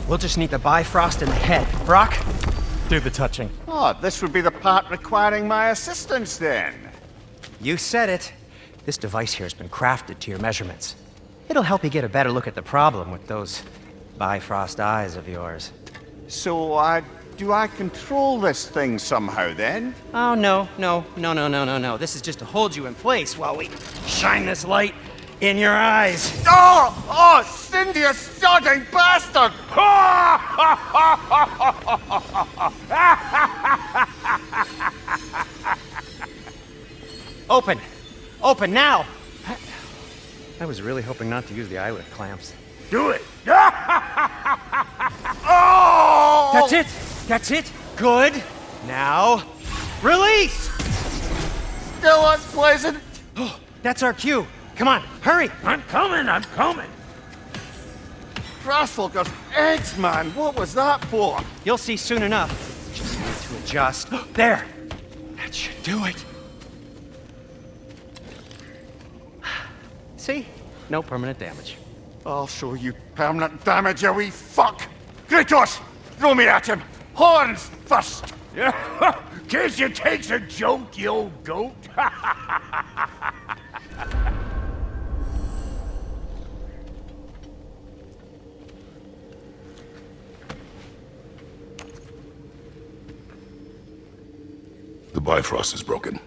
We'll just need the Bifrost in the head. Brock, do the touching. Oh, this would be the part requiring my assistance then. You said it. This device here has been crafted to your measurements. It'll help you get a better look at the problem with those Bifrost eyes of yours. So, do I control this thing somehow then? Oh, no. This is just to hold you in place while we shine this light in your eyes. Oh, Cindy, you sodding bastard! Open now! I was really hoping not to use the eyelid clamps. Do it! Oh! That's it! Good! Now, release! Still unpleasant. Oh, that's our cue. Come on, hurry! I'm coming! Grassfalker's eggs, man! What was that for? You'll see soon enough. Just need to adjust. There! That should do it. See? No permanent damage. I'll show you permanent damage, you wee fuck! Kratos! Throw me at him! Horns first! Case you takes a joke, you old goat. The Bifrost is broken.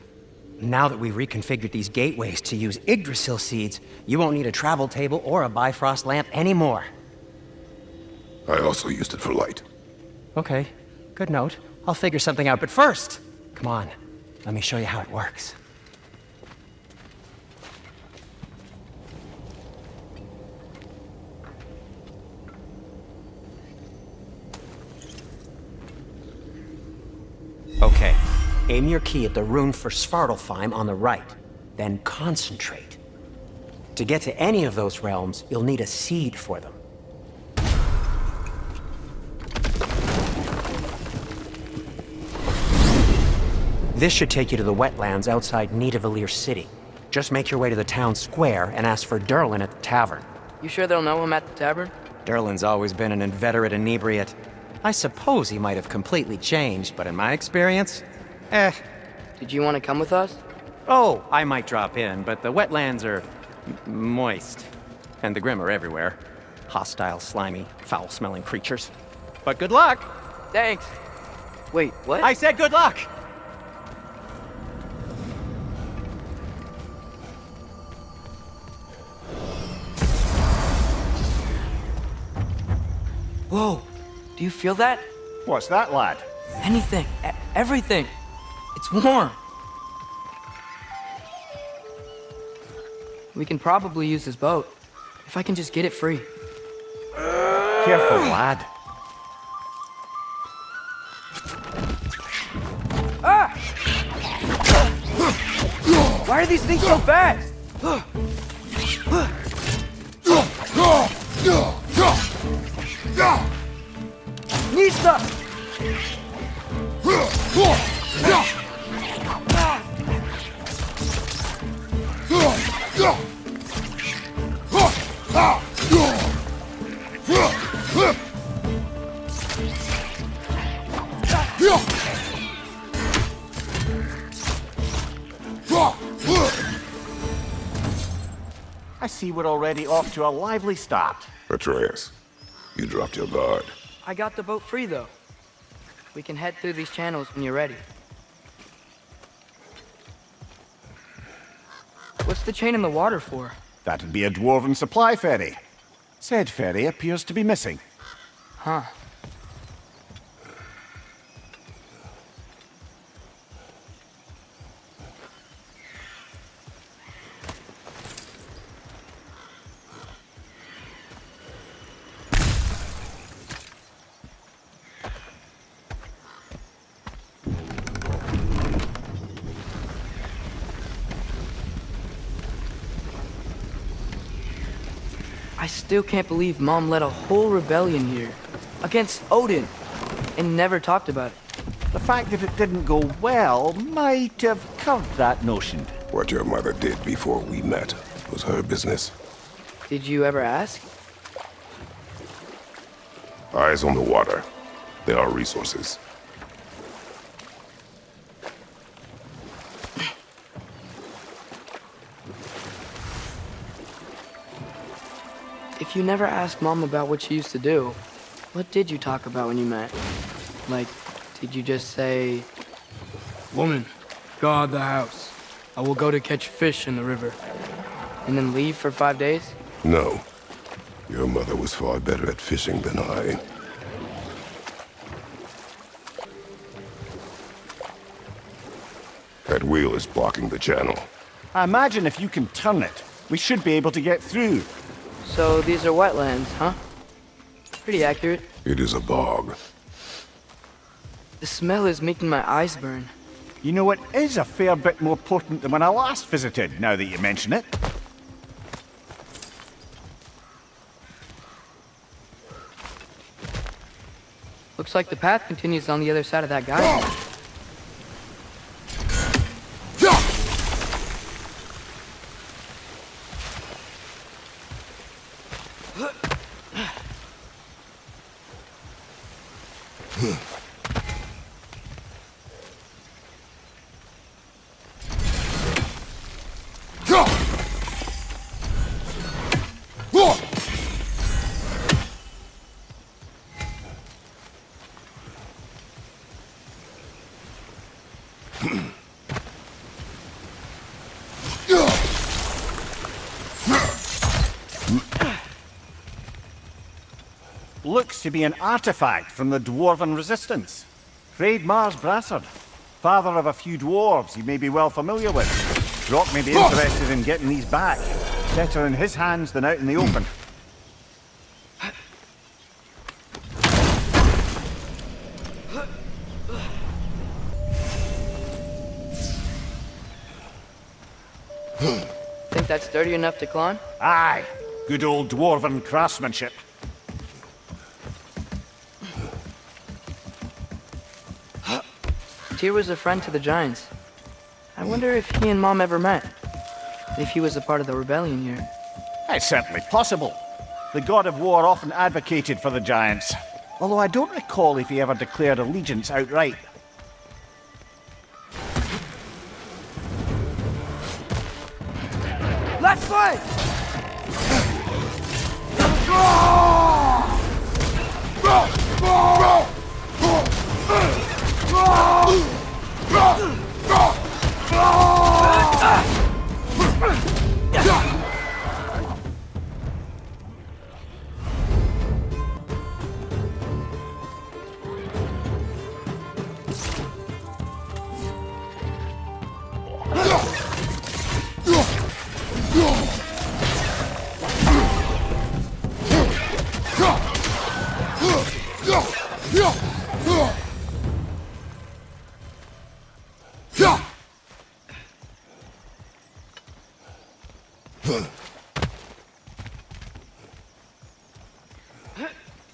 Now that we've reconfigured these gateways to use Yggdrasil seeds, you won't need a travel table or a Bifrost lamp anymore. I also used it for light. Okay, good note. I'll figure something out, but first, come on, let me show you how it works. Okay, aim your key at the rune for Svartalfheim on the right, then concentrate. To get to any of those realms, you'll need a seed for them. This should take you to the wetlands outside Nidavellir City. Just make your way to the town square and ask for Durlin at the tavern. You sure they'll know him at the tavern? Durlin's always been an inveterate inebriate. I suppose he might have completely changed, but in my experience, Did you want to come with us? Oh, I might drop in, but the wetlands are moist. And the Grim are everywhere. Hostile, slimy, foul-smelling creatures. But good luck! Thanks. Wait, what? I said good luck! Whoa, do you feel that? What's that, lad? Anything, everything. It's warm. We can probably use this boat, if I can just get it free. Careful, lad. Ah! Why are these things so fast? Nista! I see we're already off to a lively start. Atreus, you dropped your guard. I got the boat free, though. We can head through these channels when you're ready. What's the chain in the water for? That'd be a dwarven supply ferry. Said ferry appears to be missing. Huh. I still can't believe Mom led a whole rebellion here against Odin and never talked about it. The fact that it didn't go well might have covered that notion. What your mother did before we met was her business. Did you ever ask? Eyes on the water. There are resources. If you never asked Mom about what she used to do, what did you talk about when you met? Like, did you just say, "Woman, guard the house. I will go to catch fish in the river," and then leave for 5 days? No. Your mother was far better at fishing than I. That wheel is blocking the channel. I imagine if you can turn it, we should be able to get through. So these are wetlands, huh? Pretty accurate. It is a bog. The smell is making my eyes burn. You know, it is a fair bit more potent than when I last visited, now that you mention it. Looks like the path continues on the other side of that geyser. Looks to be an artifact from the Dwarven Resistance. Freyd Mars Brassard, father of a few dwarves you may be well familiar with. Rock may be interested in getting these back. Better in his hands than out in the open. Think that's sturdy enough to climb? Aye, good old Dwarven craftsmanship. Tyr was a friend to the Giants. I wonder if he and Mom ever met. If he was a part of the rebellion here. It's certainly possible. The god of war often advocated for the Giants. Although I don't recall if he ever declared allegiance outright. Let's fight!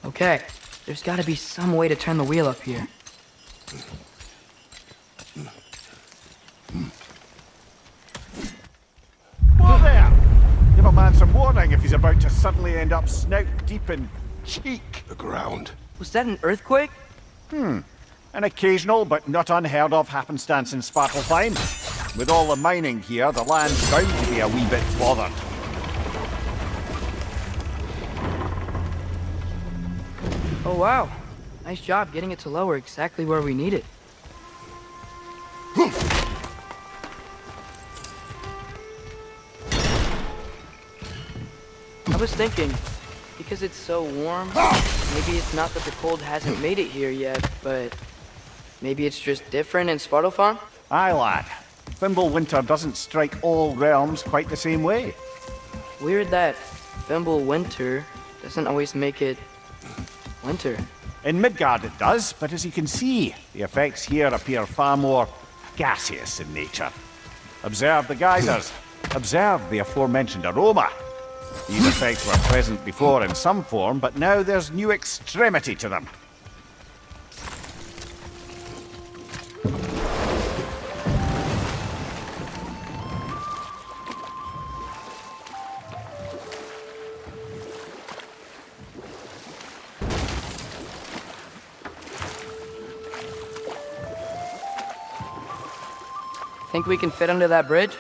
Okay, there's gotta be some way to turn the wheel up here. Whoa there! Give a man some warning if he's about to suddenly end up snout deep in cheek. The ground. Was that an earthquake? An occasional but not unheard of happenstance in Svartalfheim. With all the mining here, the land's bound to be a wee bit bothered. Oh wow, nice job getting it to lower exactly where we need it. I was thinking, because it's so warm, maybe it's not that the cold hasn't made it here yet, but maybe it's just different in Svartalfheim? Aye, lad. Fimblewinter doesn't strike all realms quite the same way. Weird that Fimblewinter doesn't always make it winter. In Midgard it does, but as you can see, the effects here appear far more gaseous in nature. Observe the geysers. Observe the aforementioned aroma. These effects were present before in some form, but now there's new extremity to them. Think we can fit under that bridge?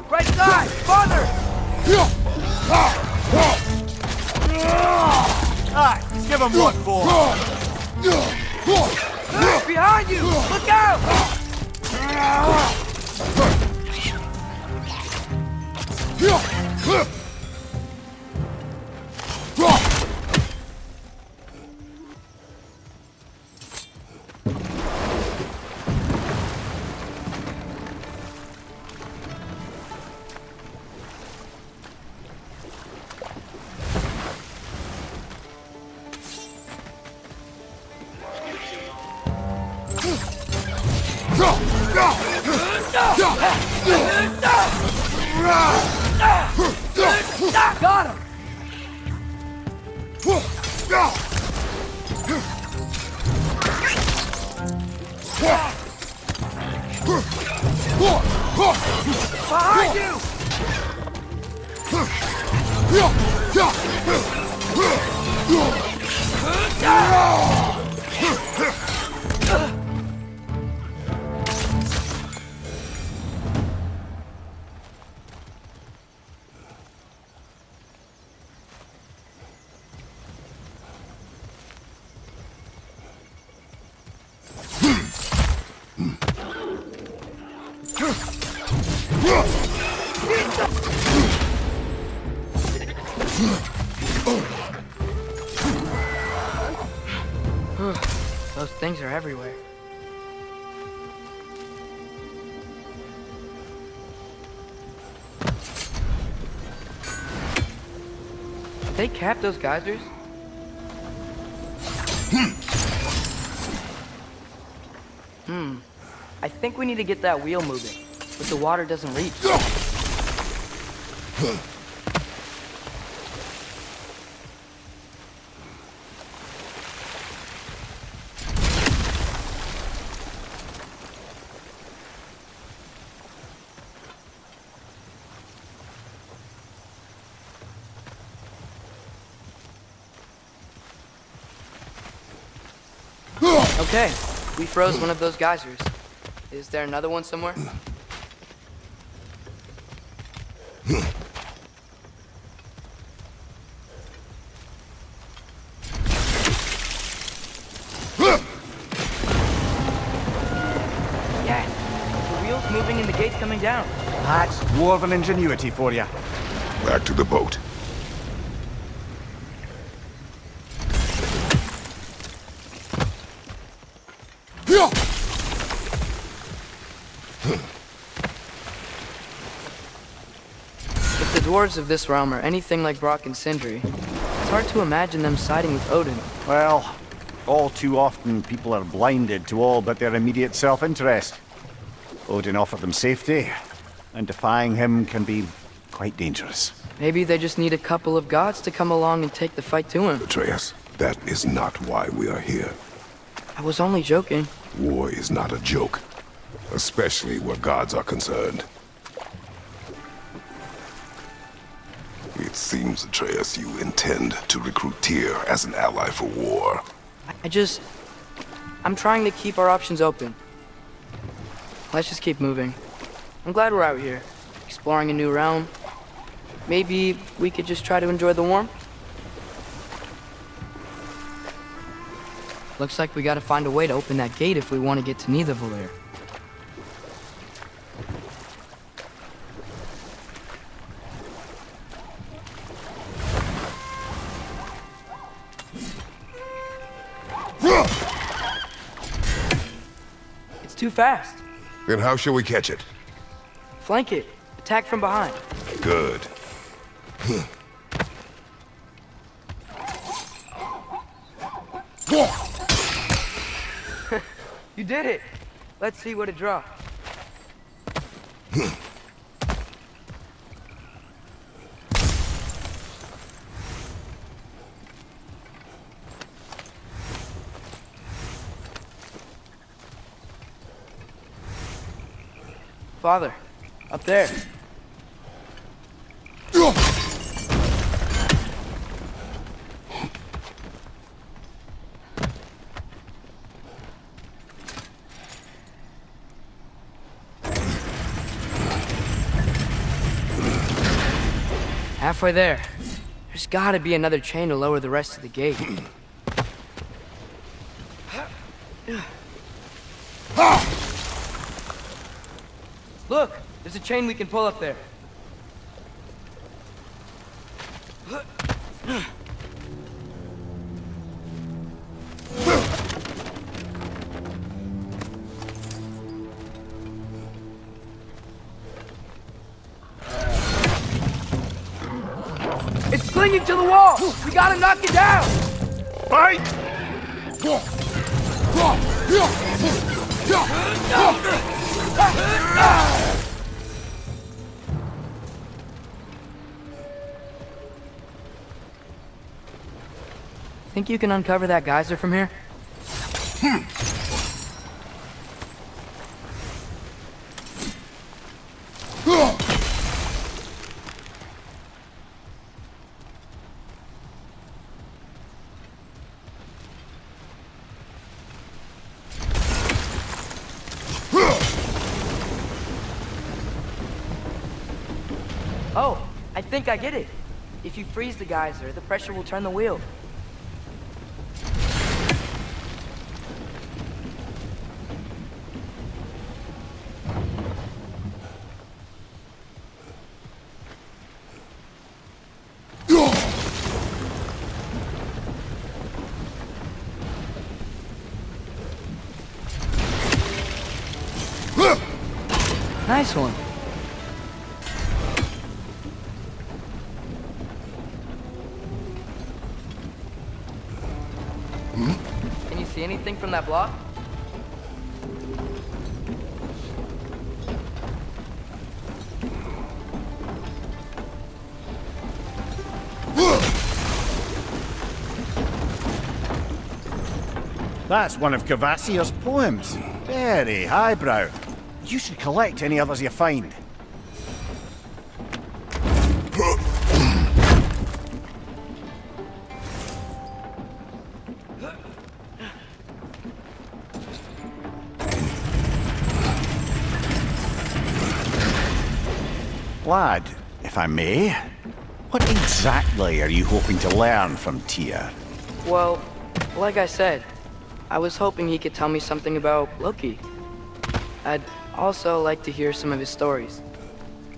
Right side! Farther! Aye, give him what for. Behind you! Look out! Got him! Behind you! Those things are everywhere. Did they cap those geysers? I think we need to get that wheel moving, but the water doesn't reach. Okay, we froze one of those geysers. Is there another one somewhere? Yeah, the wheel's moving and the gate's coming down. That's dwarven ingenuity for you. Back to the boat. If the dwarves of this realm are anything like Brock and Sindri, it's hard to imagine them siding with Odin. Well, all too often people are blinded to all but their immediate self-interest. Odin offered them safety, and defying him can be quite dangerous. Maybe they just need a couple of gods to come along and take the fight to him. Atreus, that is not why we are here. I was only joking. War is not a joke, especially where gods are concerned. It seems, Atreus, you intend to recruit Tyr as an ally for war. I'm trying to keep our options open. Let's just keep moving. I'm glad we're out here, exploring a new realm. Maybe we could just try to enjoy the warmth? Looks like we gotta find a way to open that gate if we want to get to Nidavellir. too fast. Then how shall we catch it? Flank it. Attack from behind. Good. You did it. Let's see what it dropped. Father, up there. Halfway there. There's gotta be another chain to lower the rest of the gate. Look, there's a chain we can pull up there. It's clinging to the wall! We gotta knock it down! Right! Think you can uncover that geyser from here? Oh, I think I get it. If you freeze the geyser, the pressure will turn the wheel. Nice one. Can you see anything from that block? That's one of Cavassier's poems. Very highbrow. You should collect any others you find. Lad, if I may, what exactly are you hoping to learn from Tyr? Well, like I said, I was hoping he could tell me something about Loki. I'd also like to hear some of his stories.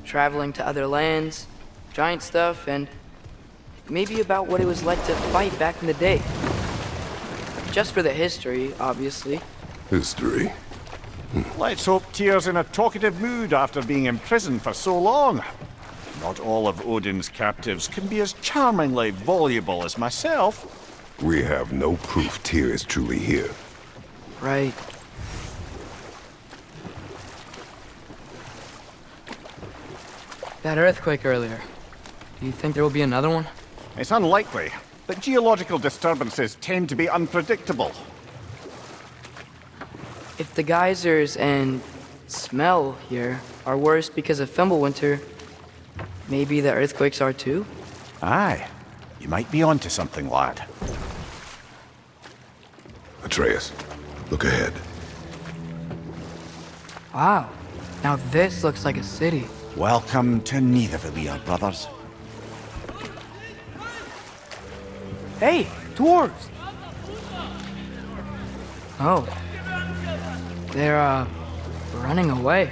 Traveling to other lands, giant stuff, and maybe about what it was like to fight back in the day. Just for the history, obviously. History? Let's hope Tyr's in a talkative mood after being imprisoned for so long. Not all of Odin's captives can be as charmingly voluble as myself. We have no proof Tyr is truly here. Right. That earthquake earlier. Do you think there will be another one? It's unlikely, but geological disturbances tend to be unpredictable. If the geysers and smell here are worse because of Fimblewinter, maybe the earthquakes are too? Aye, you might be onto something, lad. Atreus, look ahead. Wow, now this looks like a city. Welcome to Nidavellir, brothers. Hey, dwarves! Oh. They're, running away.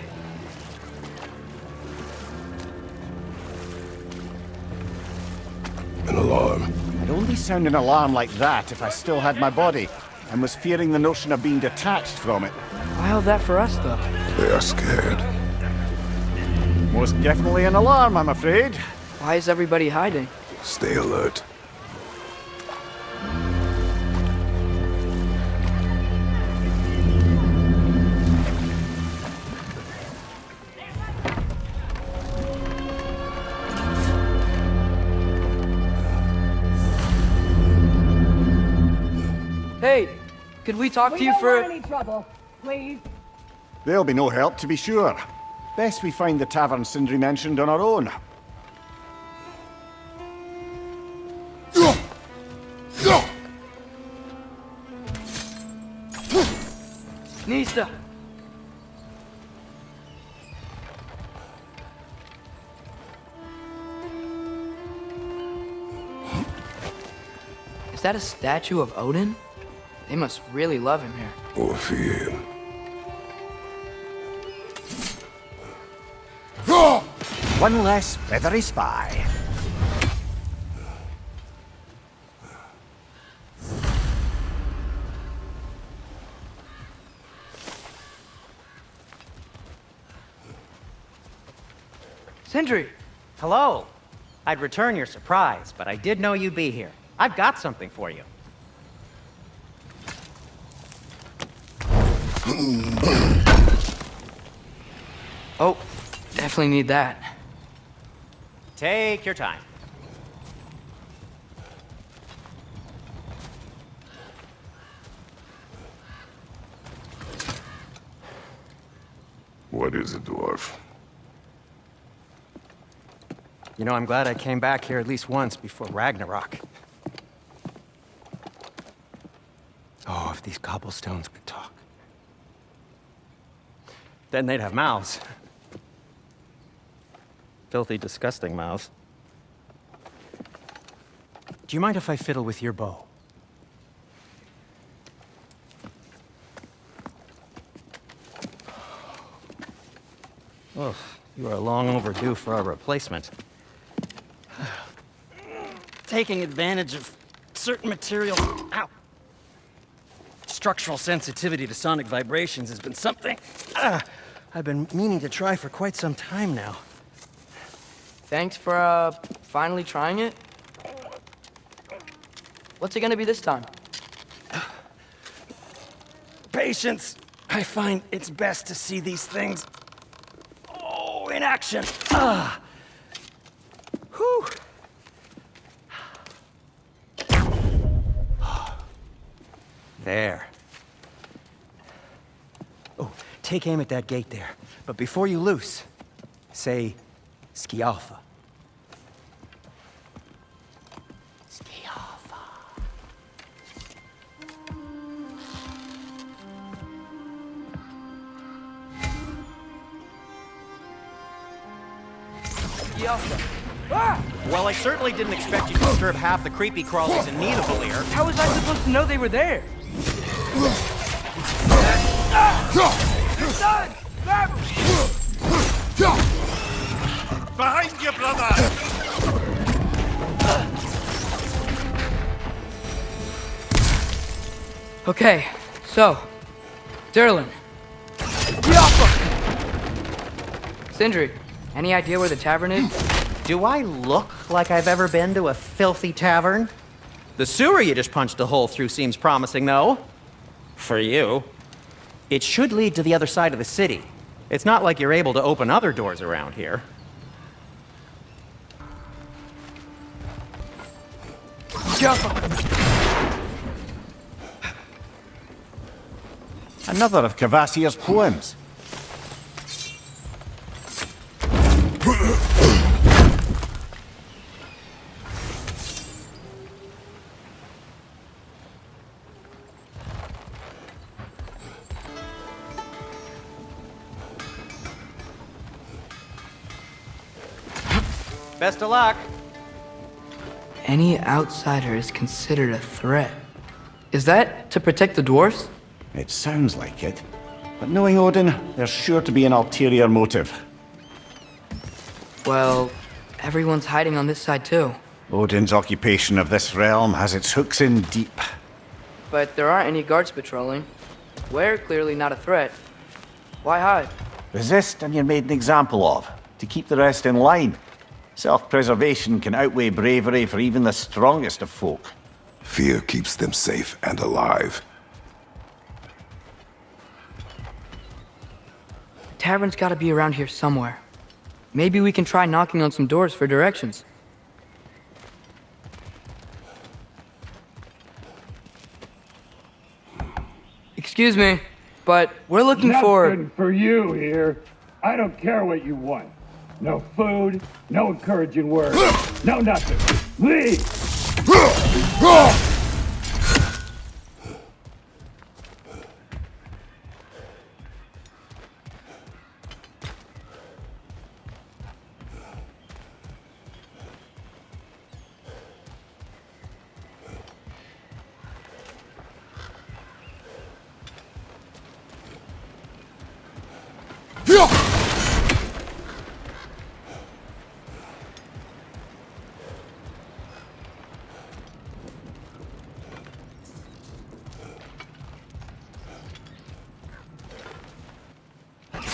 An alarm. I'd only sound an alarm like that if I still had my body. and was fearing the notion of being detached from it. Why all that for us, though? They are scared. Most definitely an alarm, I'm afraid. Why is everybody hiding? Stay alert. Hey, could we talk to We you don't for... want any trouble, please. There'll be no help, to be sure. Best we find the tavern Sindri mentioned on our own. Nista! Is that a statue of Odin? They must really love him here. Or fear him. One less feathery spy. Sindri! Hello. I'd return your surprise, but I did know you'd be here. I've got something for you. Oh, definitely need that. Take your time. What is it, dwarf? You know, I'm glad I came back here at least once before Ragnarok. Oh, if these cobblestones could talk. Then they'd have mouths. Filthy, disgusting mouths. Do you mind if I fiddle with your bow? Oh, you are long overdue for a replacement. Taking advantage of certain material. Ow! Structural sensitivity to sonic vibrations has been something I've been meaning to try for quite some time now. Thanks for, finally trying it. What's it gonna be this time? Patience! I find it's best to see these things, in action. Whew. There. Oh, take aim at that gate there. But before you loose, say, Skialfa. Skialfa. Well, I certainly didn't expect you to disturb half the creepy crawlies in need of a leer. How was I supposed to know they were there? Son! Grab him! Behind you, brother! Okay, so, Durlin. Sindri, any idea where the tavern is? Do I look like I've ever been to a filthy tavern? The sewer you just punched a hole through seems promising, though. For you. It should lead to the other side of the city. It's not like you're able to open other doors around here. Another of Kvasir's poems. Best of luck. Any outsider is considered a threat. Is that to protect the dwarfs? It sounds like it. But knowing Odin, there's sure to be an ulterior motive. Well, everyone's hiding on this side too. Odin's occupation of this realm has its hooks in deep. but there aren't any guards patrolling. We're clearly not a threat. Why hide? Resist and you're made an example of, to keep the rest in line. Self-preservation can outweigh bravery for even the strongest of folk. Fear keeps them safe and alive. The tavern's gotta be around here somewhere. Maybe we can try knocking on some doors for directions. Excuse me, but we're looking for... Nothing for you here. I don't care what you want. No food, no encouraging words, no nothing. Leave!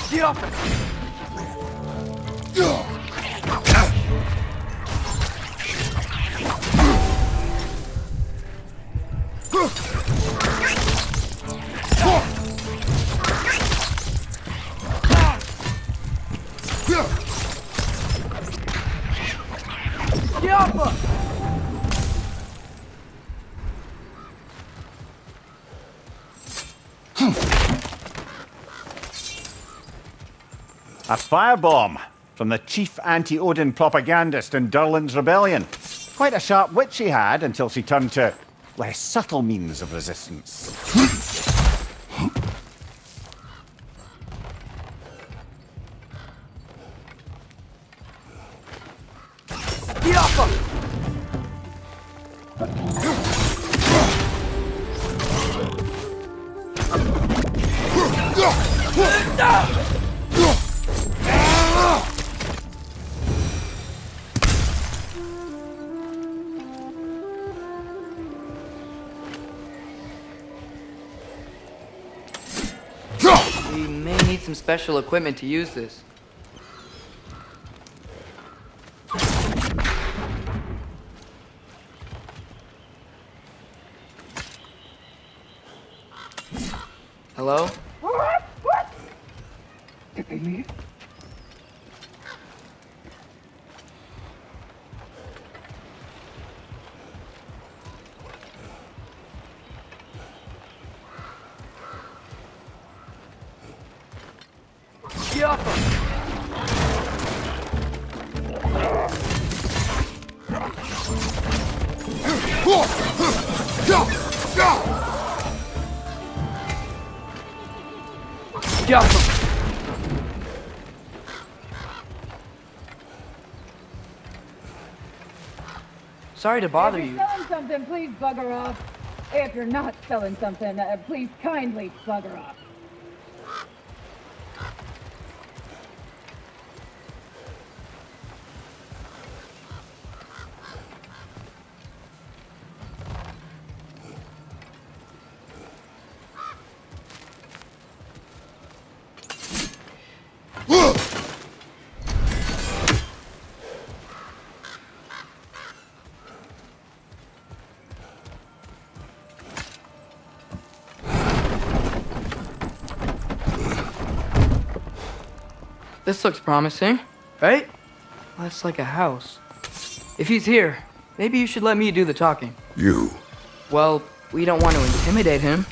Get off it! Get off her! A firebomb from the chief anti-Odin propagandist in Durlin's rebellion. Quite a sharp wit she had until she turned to less subtle means of resistance. Get off her! We may need some special equipment to use this. Hello? Did they leave? Get off her! Get off her! Sorry to bother If you. you're selling something, please bugger off. If you're not selling something, please kindly bugger off. This looks promising, right? That's like a house. If he's here, maybe you should let me do the talking. You. Well, we don't want to intimidate him.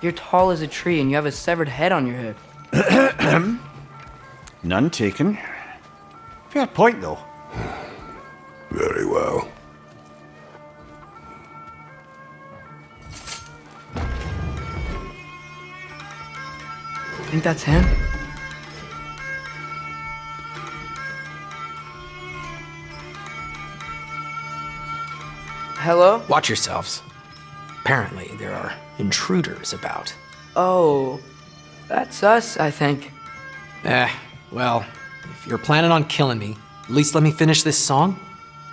You're tall as a tree and you have a severed head on your head. None taken. Fair point, though. Very well. Think that's him? Hello? Watch yourselves. Apparently, there are intruders about. Oh, that's us, I think. Well, if you're planning on killing me, at least let me finish this song.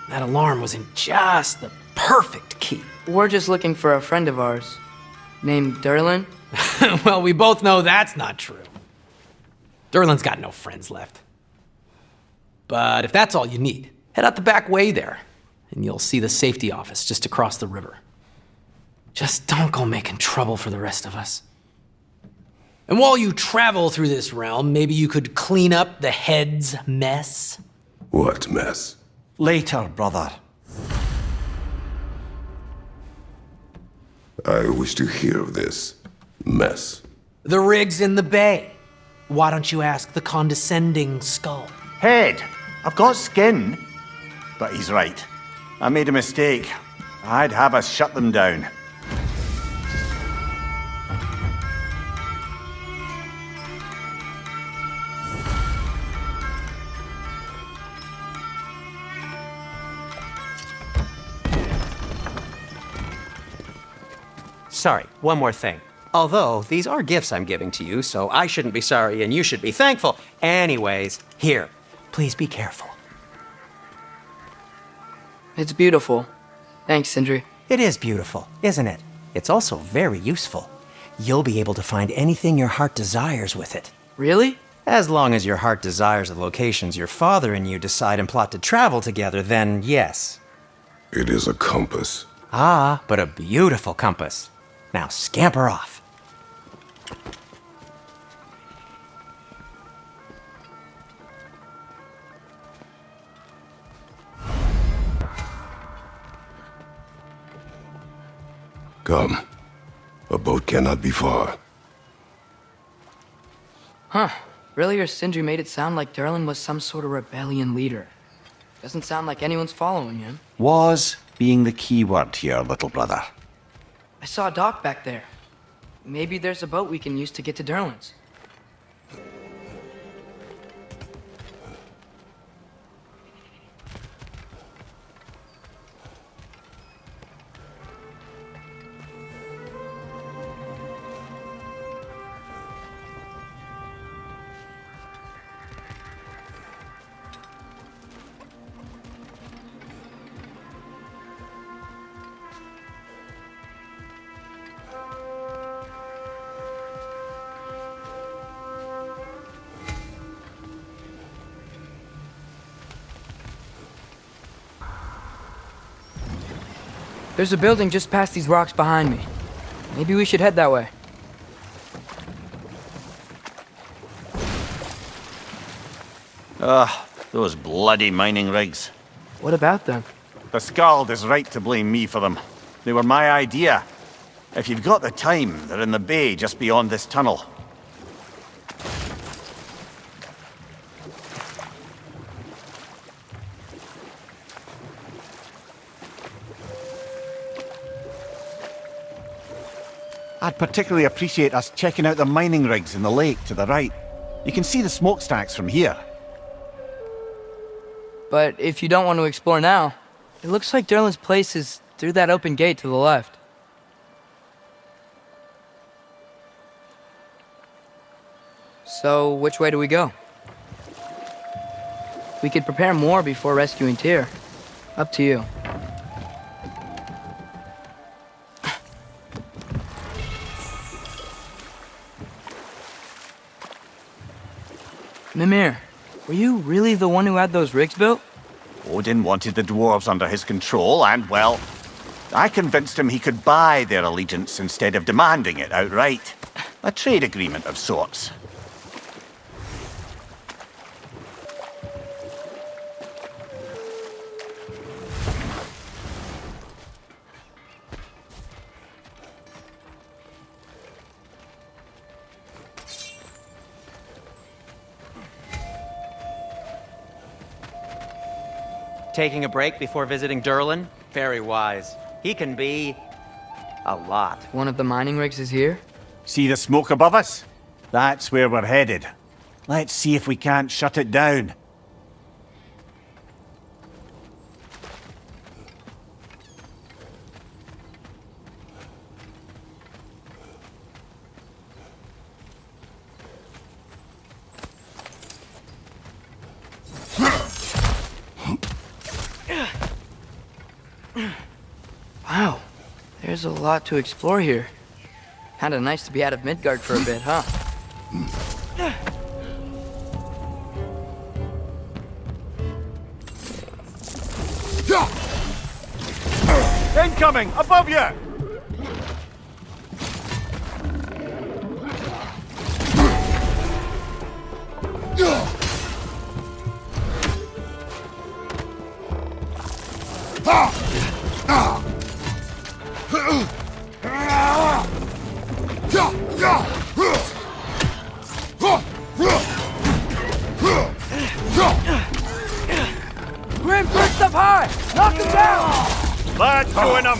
That alarm was in just the perfect key. We're just looking for a friend of ours. Named Durlin? Well, we both know that's not true. Durlin's got no friends left. But if that's all you need, head out the back way there, and you'll see the safety office just across the river. Just don't go making trouble for the rest of us. And while you travel through this realm, maybe you could clean up the head's mess? What mess? Later, brother. I wish to hear of this mess. The rig's in the bay. Why don't you ask the condescending skull? Head, I've got skin. But he's right. I made a mistake. I'd have us shut them down. Sorry, one more thing. Although, these are gifts I'm giving to you, so I shouldn't be sorry and you should be thankful. Anyways, here, please be careful. It's beautiful. Thanks, Sindri. It is beautiful, isn't it? It's also very useful. You'll be able to find anything your heart desires with it. Really? As long as your heart desires the locations your father and you decide and plot to travel together, then yes. It is a compass. Ah, but a beautiful compass. Now scamper off. Come. A boat cannot be far. Huh. Earlier, Sindri made it sound like Durlin was some sort of rebellion leader. Doesn't sound like anyone's following him. Was being the key word here, little brother. I saw a dock back there. Maybe there's a boat we can use to get to Durlin's. There's a building just past these rocks behind me. Maybe we should head that way. Those bloody mining rigs. What about them? The Skald is right to blame me for them. They were my idea. If you've got the time, they're in the bay just beyond this tunnel. I'd particularly appreciate us checking out the mining rigs in the lake to the right. You can see the smokestacks from here. But if you don't want to explore now, it looks like Durlin's place is through that open gate to the left. So, which way do we go? We could prepare more before rescuing Tyr. Up to you. Mimir, were you really the one who had those rigs built? Odin wanted the dwarves under his control, and, well, I convinced him he could buy their allegiance instead of demanding it outright. A trade agreement of sorts. Taking a break before visiting Durlin? Very wise. He can be a lot. One of the mining rigs is here? See the smoke above us? That's where we're headed. Let's see if we can't shut it down. Wow, there's a lot to explore here. Kinda nice to be out of Midgard for a bit, huh? Incoming! Above you! Grim perched up high! Knock him down! Lads, join them!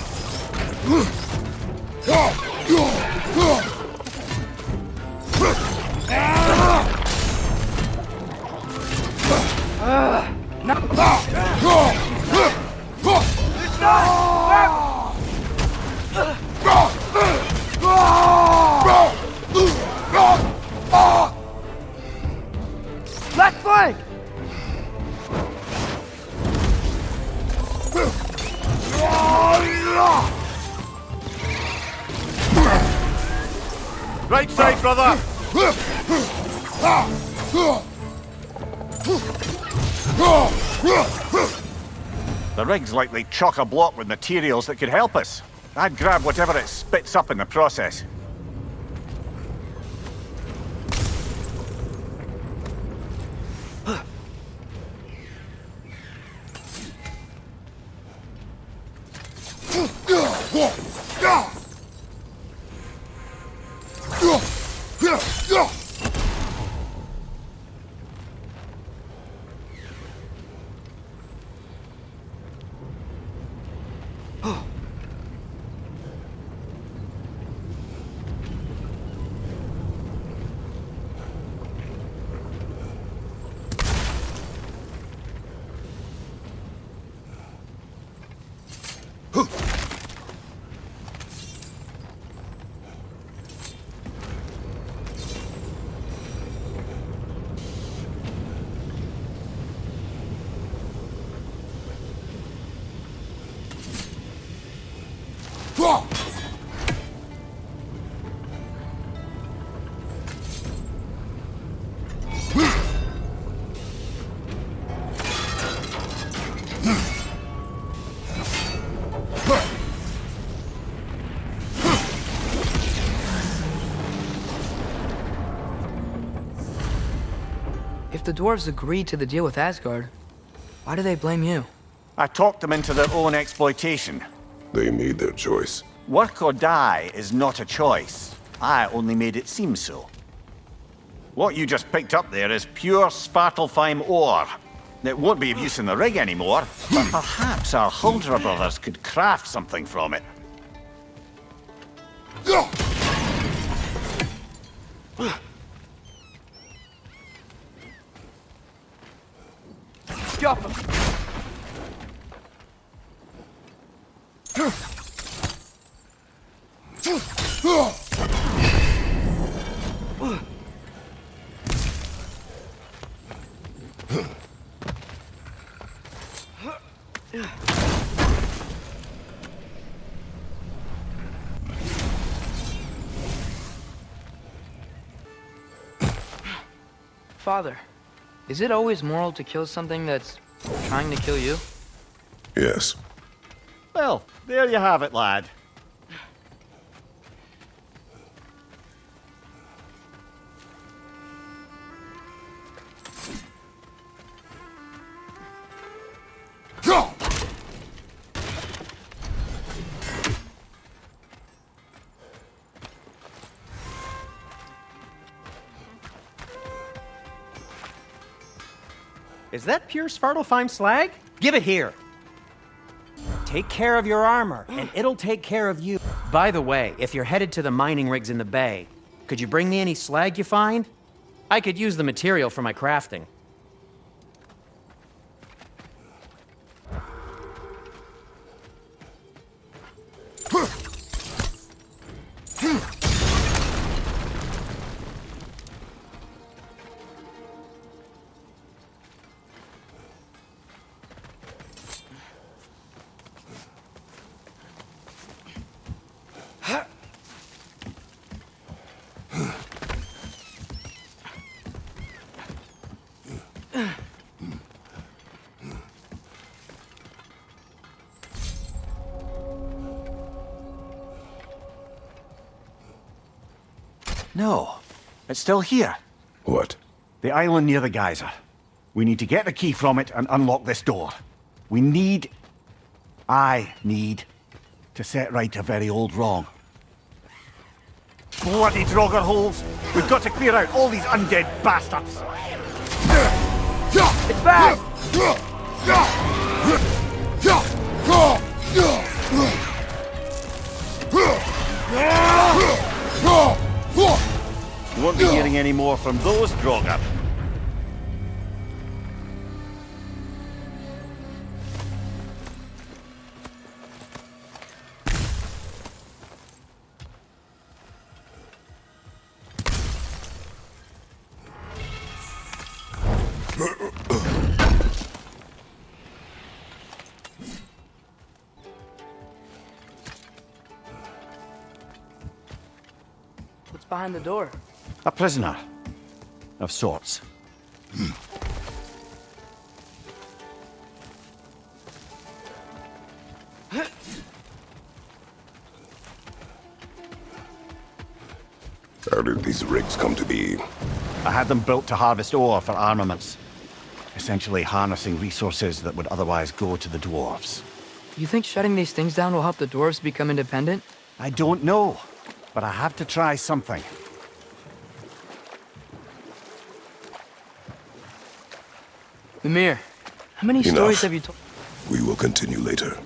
Left flank! Right side, brother! The rig's likely chock-a-block with materials that could help us. I'd grab whatever it spits up in the process. If the dwarves agreed to the deal with Asgard, why do they blame you? I talked them into their own exploitation. They made their choice. Work or die is not a choice. I only made it seem so. What you just picked up there is pure Svartalfheim ore. It won't be of use in the rig anymore, but perhaps our Huldra brothers could craft something from it. Drop him! Father, is it always moral to kill something that's trying to kill you? Yes. Well, there you have it, lad. Is that pure Svartalfheim slag? Give it here. Take care of your armor, and it'll take care of you. By the way, if you're headed to the mining rigs in the bay, could you bring me any slag you find? I could use the material for my crafting. No, it's still here. What? The island near the geyser. We need to get the key from it and unlock this door. I need to set right a very old wrong. Bloody Draugr holes! We've got to clear out all these undead bastards! It's back! You won't be hearing any more from those Draugr. What's behind the door? A prisoner. Of sorts. How did these rigs come to be? I had them built to harvest ore for armaments. Essentially harnessing resources that would otherwise go to the dwarves. You think shutting these things down will help the dwarves become independent? I don't know, but I have to try something. Mimir, how many Enough. stories have you told? We will continue later.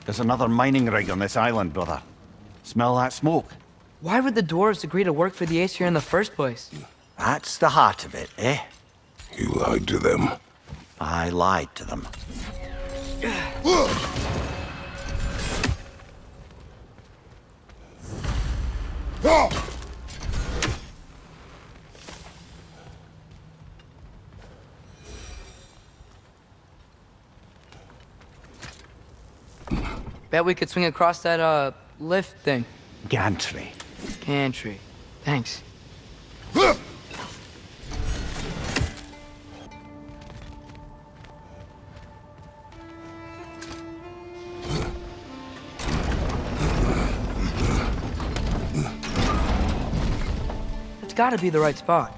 There's another mining rig on this island, brother. Smell that smoke? Why would the dwarves agree to work for the Aesir in the first place? That's the heart of it, eh? You lied to them. I lied to them. Bet we could swing across that, lift thing. Gantry. Gantry. Thanks. It's gotta be the right spot.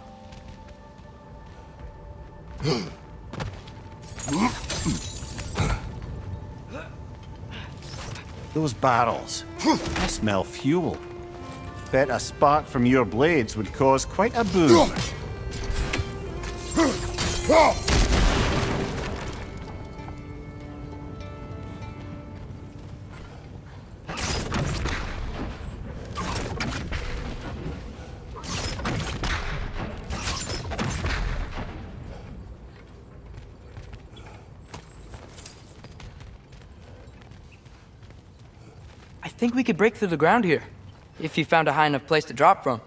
Those barrels. I smell fuel. Bet a spark from your blades would cause quite a boom. I think we could break through the ground here, if you found a high enough place to drop from.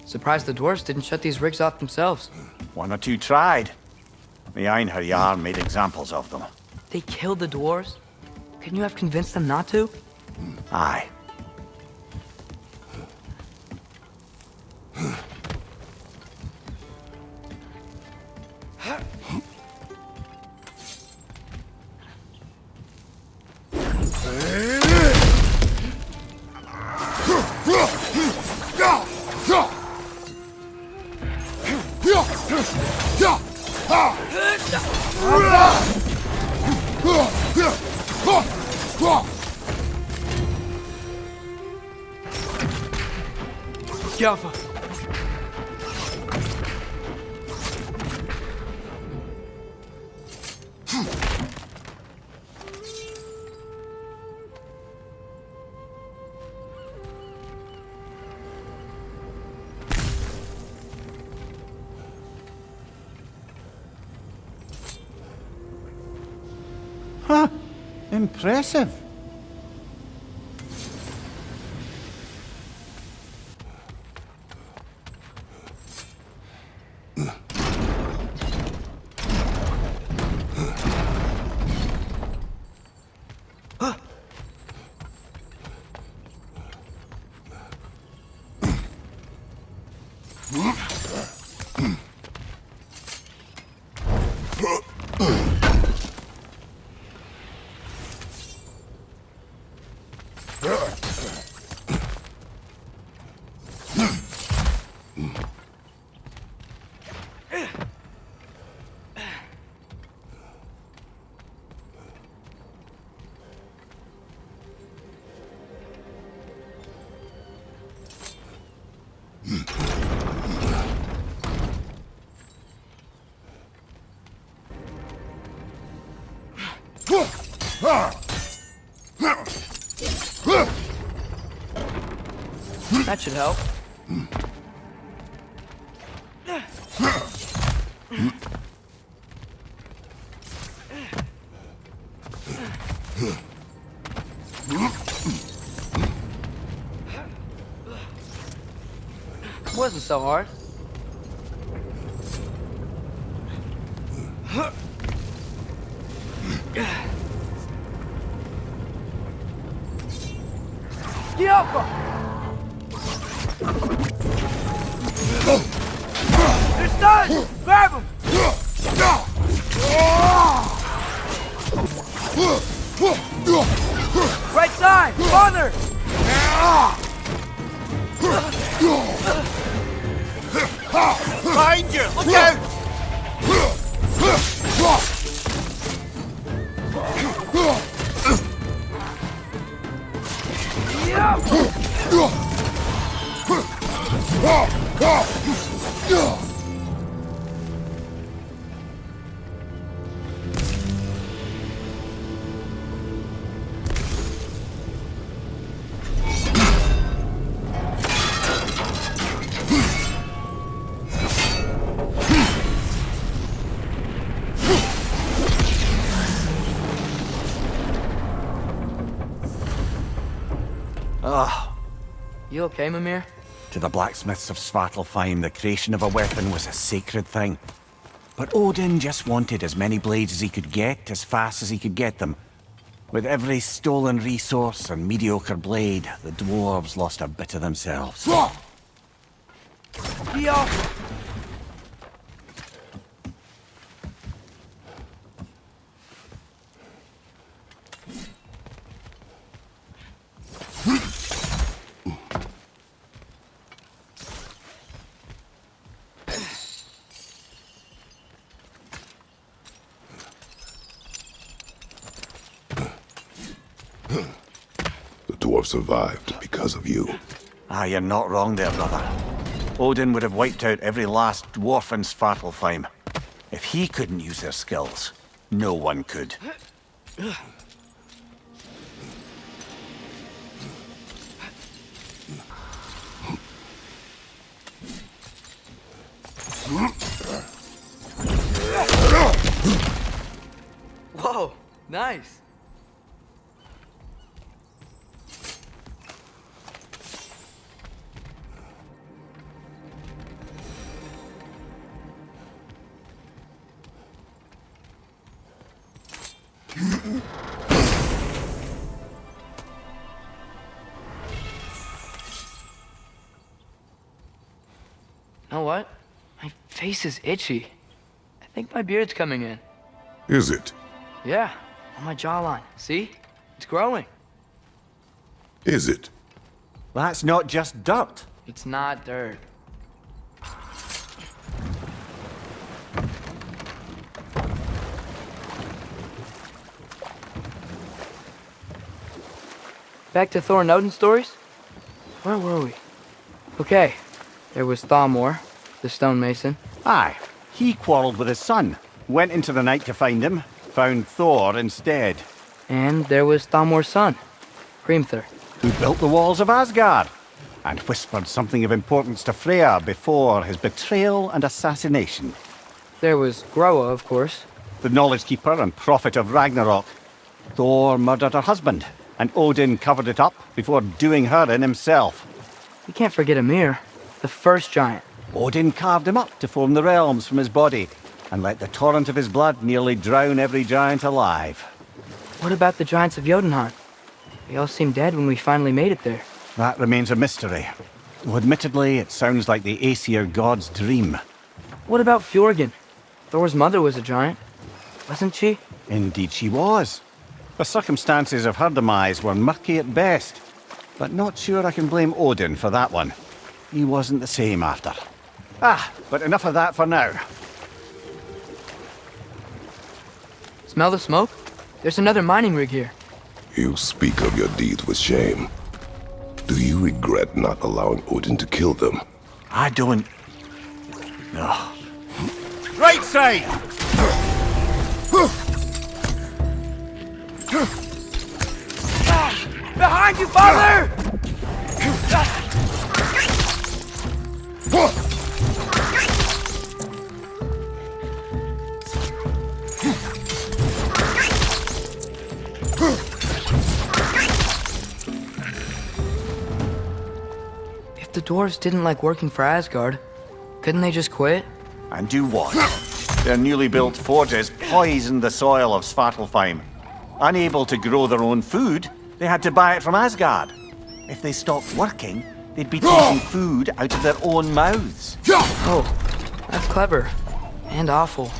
Surprised the dwarves didn't shut these rigs off themselves. One or two tried. The Einherjar made examples of them. They killed the dwarves? Couldn't you have convinced them not to? Aye. Jaffa. Huh. Impressive. That should help. Wasn't so hard. Diablo! They're stunned! Grab him! Right side! Farther! Behind you! Look out! You okay, Mimir? To the blacksmiths of Svartalfheim, the creation of a weapon was a sacred thing. But Odin just wanted as many blades as he could get, as fast as he could get them. With every stolen resource and mediocre blade, the dwarves lost a bit of themselves. Diablo! The dwarf survived because of you. Ah, you're not wrong there, brother. Odin would have wiped out every last dwarf in Svartalfheim. If he couldn't use their skills, no one could. Whoa, nice. You know what? My face is itchy. I think my beard's coming in. Is it? Yeah, on my jawline. See? It's growing. Is it? That's not just dirt. It's not dirt. Back to Thor and Odin stories? Where were we? Okay, there was Thalmor, the stonemason. Aye, he quarreled with his son, went into the night to find him, found Thor instead. And there was Thalmor's son, Hrimthur. Who built the walls of Asgard, and whispered something of importance to Freya before his betrayal and assassination. There was Groa, of course. The knowledge keeper and prophet of Ragnarok, Thor murdered her husband, and Odin covered it up before doing her in himself. You can't forget Ymir, the first giant. Odin carved him up to form the realms from his body, and let the torrent of his blood nearly drown every giant alive. What about the giants of Jotunheim? They all seemed dead when we finally made it there. That remains a mystery. Though admittedly, it sounds like the Aesir god's dream. What about Fjorgyn? Thor's mother was a giant, wasn't she? Indeed she was. The circumstances of her demise were murky at best, but not sure I can blame Odin for that one. He wasn't the same after. But enough of that for now. Smell the smoke? There's another mining rig here. You speak of your deeds with shame. Do you regret not allowing Odin to kill them? I don't... No. Right side! Behind you, father! If the dwarves didn't like working for Asgard, couldn't they just quit? And do what? Their newly built forges poisoned the soil of Svartalfheim. Unable to grow their own food, they had to buy it from Asgard. If they stopped working, they'd be taking food out of their own mouths. Oh, that's clever. And awful.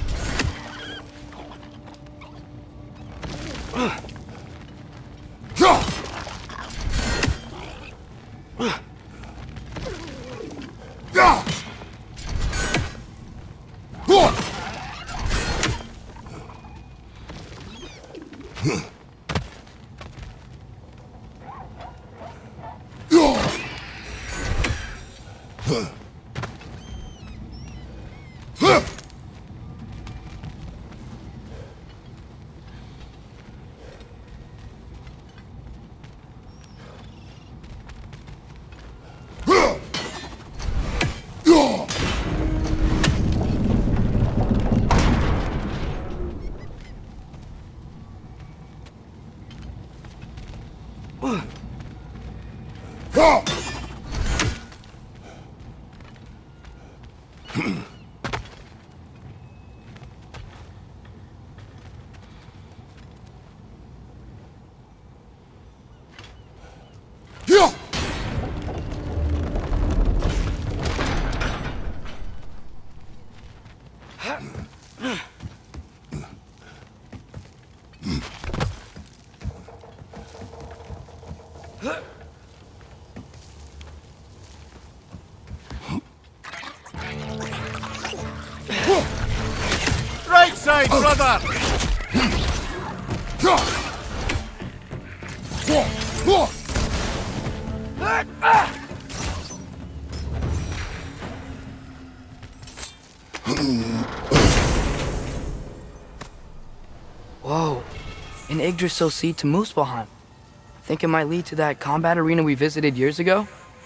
Right side, brother! Whoa, an Yggdrasil seed to Muspelheim. Think it might lead to that combat arena we visited years ago?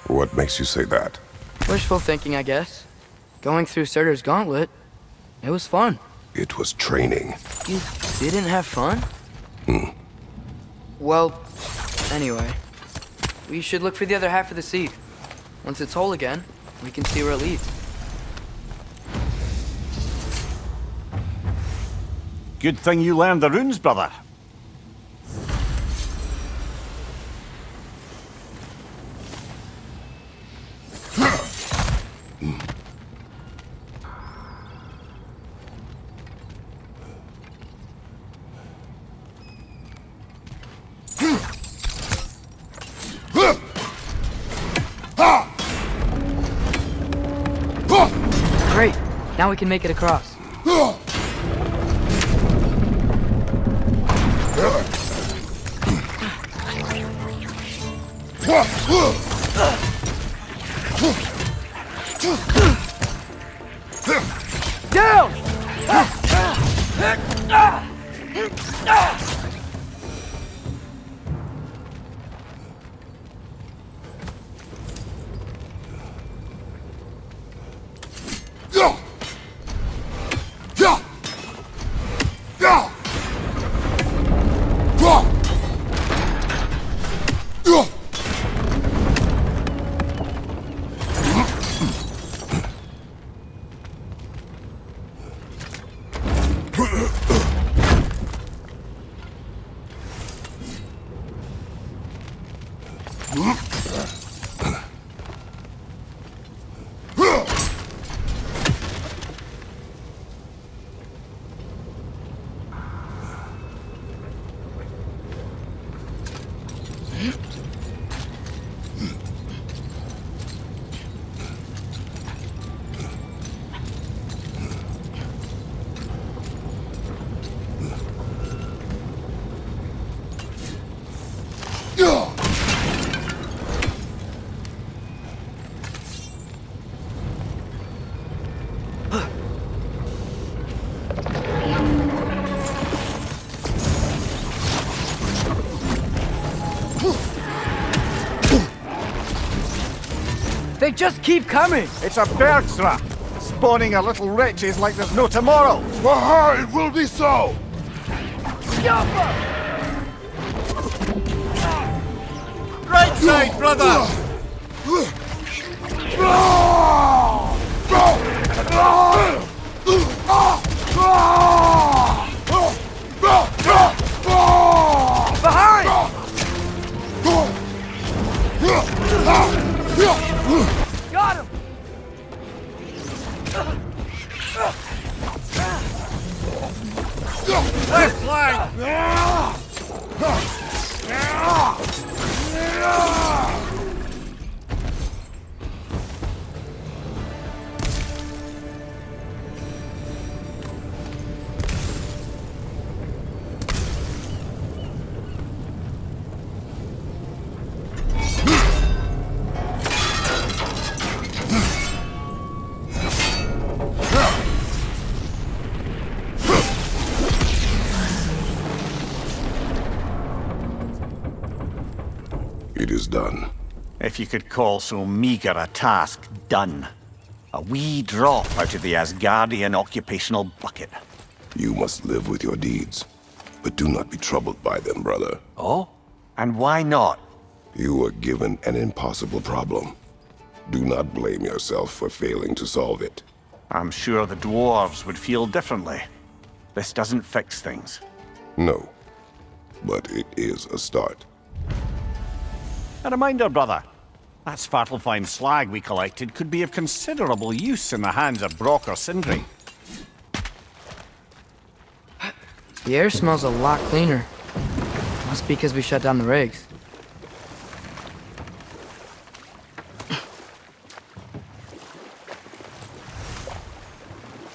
What makes you say that? Wishful thinking, I guess. Going through Surtur's gauntlet, it was fun. It was training. You didn't have fun? Well, anyway, we should look for the other half of the seed. Once it's whole again, we can see where it leads. Good thing you learned the runes, brother. Great, now we can make it across. Down! They just keep coming! It's a bird's trap, spawning our little wretches like there's no tomorrow. For it will be so! Right side, brother! Behind! Got him! Left flank! It is done. If you could call so meager a task done. A wee drop out of the Asgardian occupational bucket. You must live with your deeds, but do not be troubled by them, brother. Oh? And why not? You were given an impossible problem. Do not blame yourself for failing to solve it. I'm sure the dwarves would feel differently. This doesn't fix things. No, but it is a start. A reminder, brother. That Svartalfheim slag we collected could be of considerable use in the hands of Brock or Sindri. The air smells a lot cleaner. Must be because we shut down the rigs.